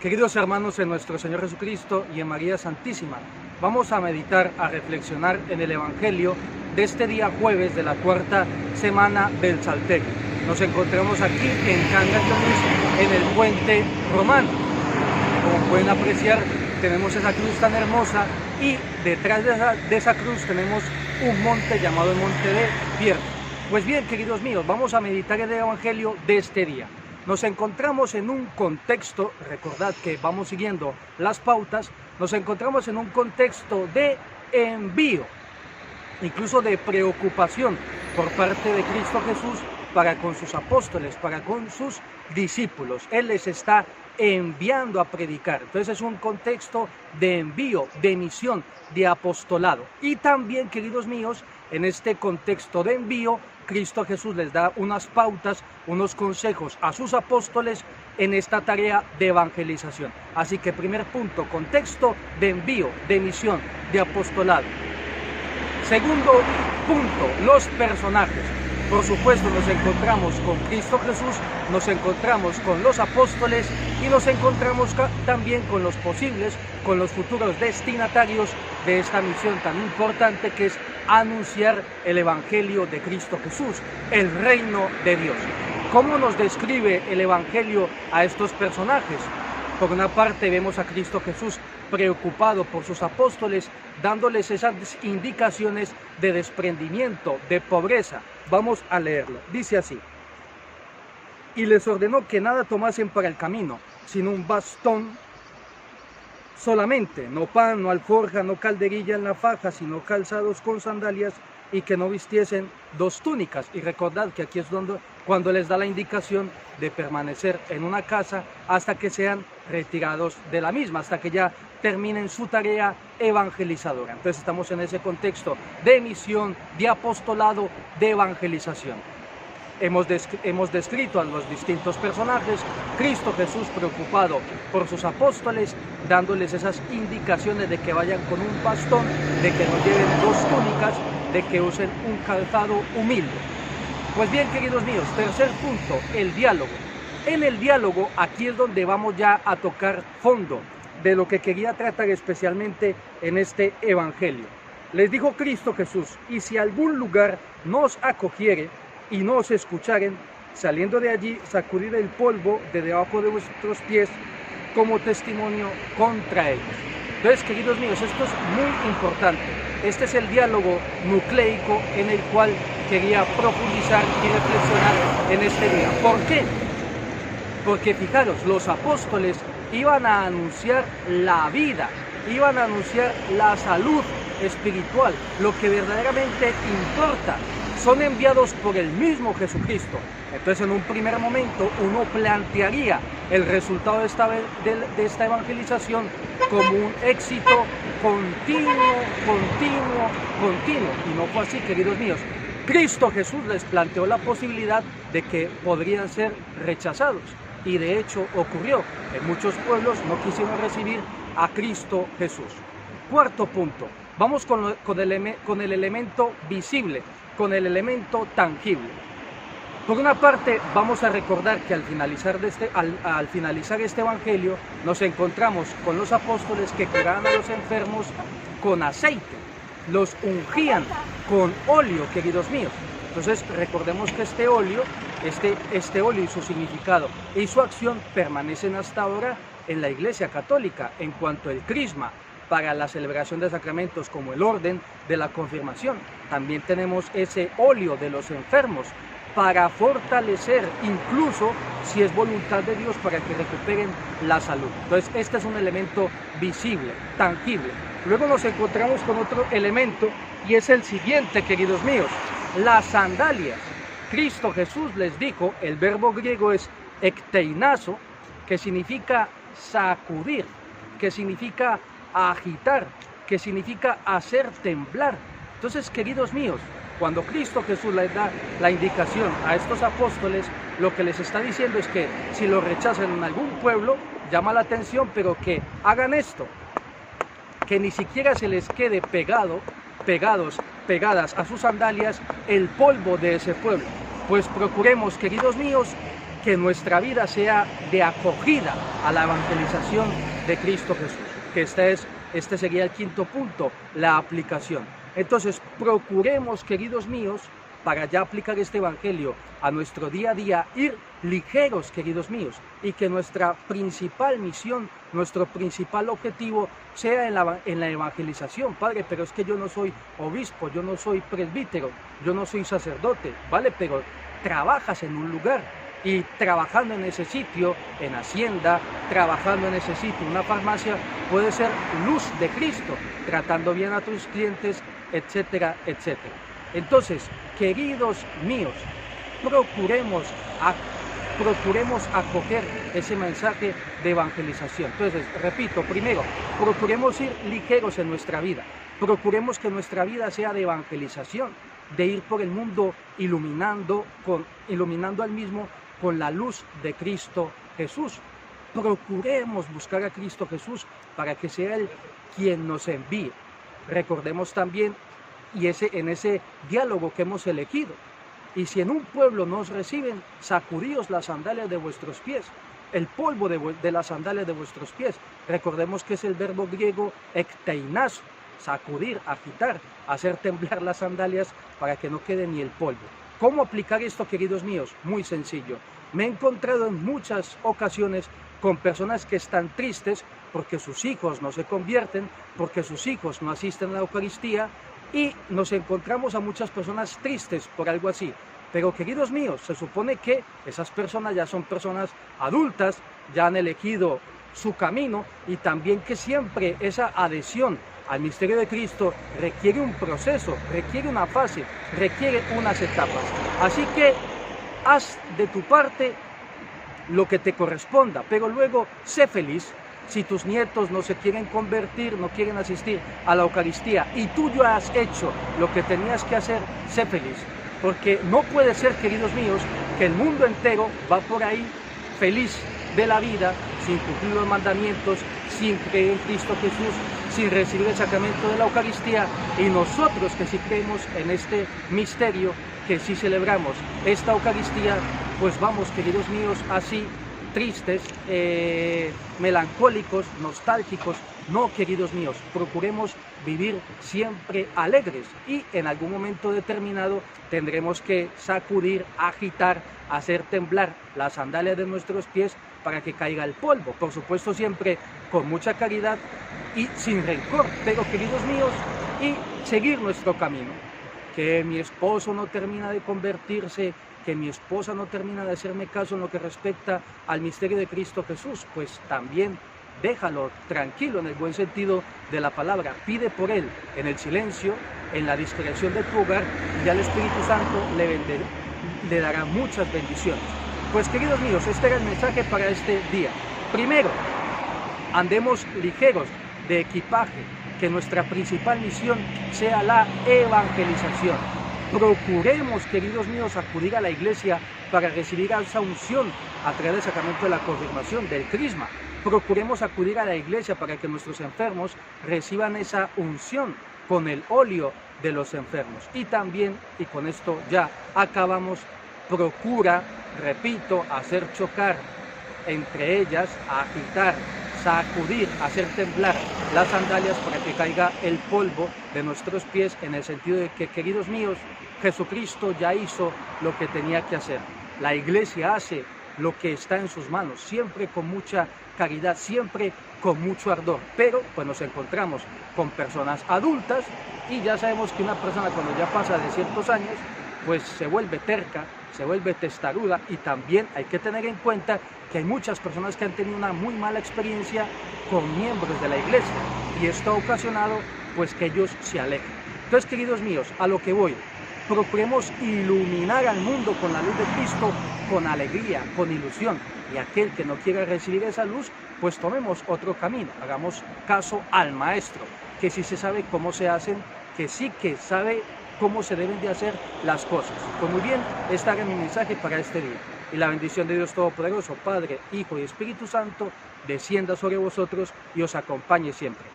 Queridos hermanos en nuestro Señor Jesucristo y en María Santísima, vamos a meditar, a reflexionar en el Evangelio de este día jueves de la cuarta semana del Salterio. Nos encontramos aquí en Cangas de Onís, en el puente romano. Como pueden apreciar, tenemos esa cruz tan hermosa y detrás de esa cruz tenemos un monte llamado el Monte de Pierre. Pues bien, queridos míos, vamos a meditar el Evangelio de este día. Nos encontramos en un contexto, recordad que vamos siguiendo las pautas, nos encontramos en un contexto de envío, incluso de preocupación por parte de Cristo Jesús para con sus apóstoles, para con sus discípulos. Él les está enviando a predicar. Entonces es un contexto de envío, de misión, de apostolado. Y también, queridos míos, en este contexto de envío, Cristo Jesús les da unas pautas, unos consejos a sus apóstoles en esta tarea de evangelización. Así que primer punto, contexto de envío, de misión, de apostolado. Segundo punto, los personajes. Por supuesto, nos encontramos con Cristo Jesús, nos encontramos con los apóstoles y nos encontramos también con los posibles, con los futuros destinatarios de esta misión tan importante que es anunciar el Evangelio de Cristo Jesús, el reino de Dios. ¿Cómo nos describe el Evangelio a estos personajes? Por una parte vemos a Cristo Jesús preocupado por sus apóstoles, dándoles esas indicaciones de desprendimiento, de pobreza. Vamos a leerlo. Dice así: y les ordenó que nada tomasen para el camino, sino un bastón solamente, no pan, no alforja, no calderilla en la faja, sino calzados con sandalias, y que no vistiesen dos túnicas. Y recordad que aquí es cuando les da la indicación de permanecer en una casa hasta que sean retirados de la misma, hasta que ya terminen su tarea evangelizadora. Entonces estamos en ese contexto de misión, de apostolado, de evangelización. Hemos descrito a los distintos personajes, Cristo Jesús preocupado por sus apóstoles, dándoles esas indicaciones de que vayan con un bastón, de que no lleven dos túnicas, de que usen un calzado humilde. Pues bien, queridos míos, tercer punto, el diálogo. En el diálogo, aquí es donde vamos ya a tocar fondo de lo que quería tratar especialmente en este evangelio. Les dijo Cristo Jesús: y si algún lugar no os acogiere y no os escucharen, saliendo de allí, sacudid el polvo de debajo de vuestros pies como testimonio contra ellos. Entonces, queridos míos, esto es muy importante. Este es el diálogo nucleico en el cual quería profundizar y reflexionar en este día. ¿Por qué? Porque fijaros, los apóstoles iban a anunciar la vida, iban a anunciar la salud espiritual, lo que verdaderamente importa. Son enviados por el mismo Jesucristo. Entonces, en un primer momento, uno plantearía el resultado de esta evangelización como un éxito continuo. Y no fue así, queridos míos. Cristo Jesús les planteó la posibilidad de que podrían ser rechazados. Y de hecho ocurrió. En muchos pueblos no quisieron recibir a Cristo Jesús. Cuarto punto. Vamos con el elemento visible, con el elemento tangible. Por una parte, vamos a recordar que al finalizar este evangelio, nos encontramos con los apóstoles que curaban a los enfermos con aceite, los ungían con óleo, queridos míos. Entonces, recordemos que este óleo y su significado y su acción permanecen hasta ahora en la Iglesia Católica en cuanto al crisma, para la celebración de sacramentos como el orden de la confirmación. También tenemos ese óleo de los enfermos para fortalecer, incluso si es voluntad de Dios, para que recuperen la salud. Entonces, este es un elemento visible, tangible. Luego nos encontramos con otro elemento y es el siguiente, queridos míos, las sandalias. Cristo Jesús les dijo, el verbo griego es ekteinazo, que significa sacudir, que significa agitar, que significa hacer temblar. Entonces, queridos míos, cuando Cristo Jesús les da la indicación a estos apóstoles, lo que les está diciendo es que si lo rechazan en algún pueblo, llama la atención, pero que hagan esto, que ni siquiera se les quede pegadas a sus sandalias el polvo de ese pueblo. Pues procuremos, queridos míos, que nuestra vida sea de acogida a la evangelización de Cristo Jesús, que este sería el quinto punto, la aplicación. Entonces, procuremos, queridos míos, para ya aplicar este evangelio a nuestro día a día, ir ligeros, queridos míos, y que nuestra principal misión, nuestro principal objetivo sea en la evangelización. Padre, pero es que yo no soy obispo, yo no soy presbítero, yo no soy sacerdote, ¿vale? Pero trabajas en un lugar, y trabajando en ese sitio, en Hacienda, trabajando en ese sitio, en una farmacia, puede ser luz de Cristo, tratando bien a tus clientes, etcétera, etcétera. Entonces, queridos míos, procuremos acoger ese mensaje de evangelización. Entonces, repito, primero, procuremos ir ligeros en nuestra vida. Procuremos que nuestra vida sea de evangelización, de ir por el mundo iluminando al mismo con la luz de Cristo Jesús. Procuremos buscar a Cristo Jesús para que sea Él quien nos envíe. Recordemos también, en ese diálogo que hemos elegido, y si en un pueblo nos reciben, sacudíos las sandalias de vuestros pies, el polvo de las sandalias de vuestros pies. Recordemos que es el verbo griego ekteinazo, sacudir, agitar, hacer temblar las sandalias para que no quede ni el polvo. ¿Cómo aplicar esto, queridos míos? Muy sencillo. Me he encontrado en muchas ocasiones con personas que están tristes porque sus hijos no se convierten, porque sus hijos no asisten a la Eucaristía, y nos encontramos a muchas personas tristes por algo así. Pero, queridos míos, se supone que esas personas ya son personas adultas, ya han elegido su camino, y también que siempre esa adhesión al misterio de Cristo requiere un proceso, requiere una fase, requiere unas etapas. Así que haz de tu parte lo que te corresponda, pero luego sé feliz. Si tus nietos no se quieren convertir, no quieren asistir a la Eucaristía, y tú ya has hecho lo que tenías que hacer, sé feliz. Porque no puede ser, queridos míos, que el mundo entero va por ahí feliz de la vida, sin cumplir los mandamientos, sin creer en Cristo Jesús, sin recibir el sacramento de la Eucaristía, y nosotros que sí creemos en este misterio, que sí celebramos esta Eucaristía, pues vamos, queridos míos, así tristes, melancólicos, nostálgicos. No, queridos míos, procuremos vivir siempre alegres, y en algún momento determinado tendremos que sacudir, agitar, hacer temblar las sandalias de nuestros pies para que caiga el polvo. Por supuesto, siempre con mucha caridad y sin rencor, pero, queridos míos, y seguir nuestro camino. Que mi esposo no termina de convertirse, que mi esposa no termina de hacerme caso en lo que respecta al misterio de Cristo Jesús, pues también déjalo tranquilo en el buen sentido de la palabra. Pide por él en el silencio, en la discreción de tu hogar, y ya el Espíritu Santo le dará muchas bendiciones. Pues, queridos míos, este era el mensaje para este día. Primero, andemos ligeros de equipaje, que nuestra principal misión sea la evangelización. Procuremos, queridos míos, acudir a la iglesia para recibir esa unción a través del sacramento de la confirmación, del crisma. Procuremos acudir a la iglesia para que nuestros enfermos reciban esa unción con el óleo de los enfermos. Y también, y con esto ya acabamos, procura, repito, hacer chocar entre ellas, agitar, sacudir, hacer temblar las sandalias para que caiga el polvo de nuestros pies, en el sentido de que, queridos míos, Jesucristo ya hizo lo que tenía que hacer. La iglesia hace lo que está en sus manos, siempre con mucha caridad, siempre con mucho ardor, pero pues nos encontramos con personas adultas, y ya sabemos que una persona cuando ya pasa de ciertos años, pues se vuelve terca, se vuelve testaruda, y también hay que tener en cuenta que hay muchas personas que han tenido una muy mala experiencia con miembros de la iglesia, y esto ha ocasionado pues que ellos se alejen. Entonces, queridos míos, a lo que voy, procuremos iluminar al mundo con la luz de Cristo, con alegría, con ilusión, y aquel que no quiera recibir esa luz, pues tomemos otro camino, hagamos caso al Maestro, que sí se sabe cómo se hacen, que sí que sabe cómo se deben de hacer las cosas. Pues muy bien, este era mi mensaje para este día. Y la bendición de Dios Todopoderoso, Padre, Hijo y Espíritu Santo, descienda sobre vosotros y os acompañe siempre.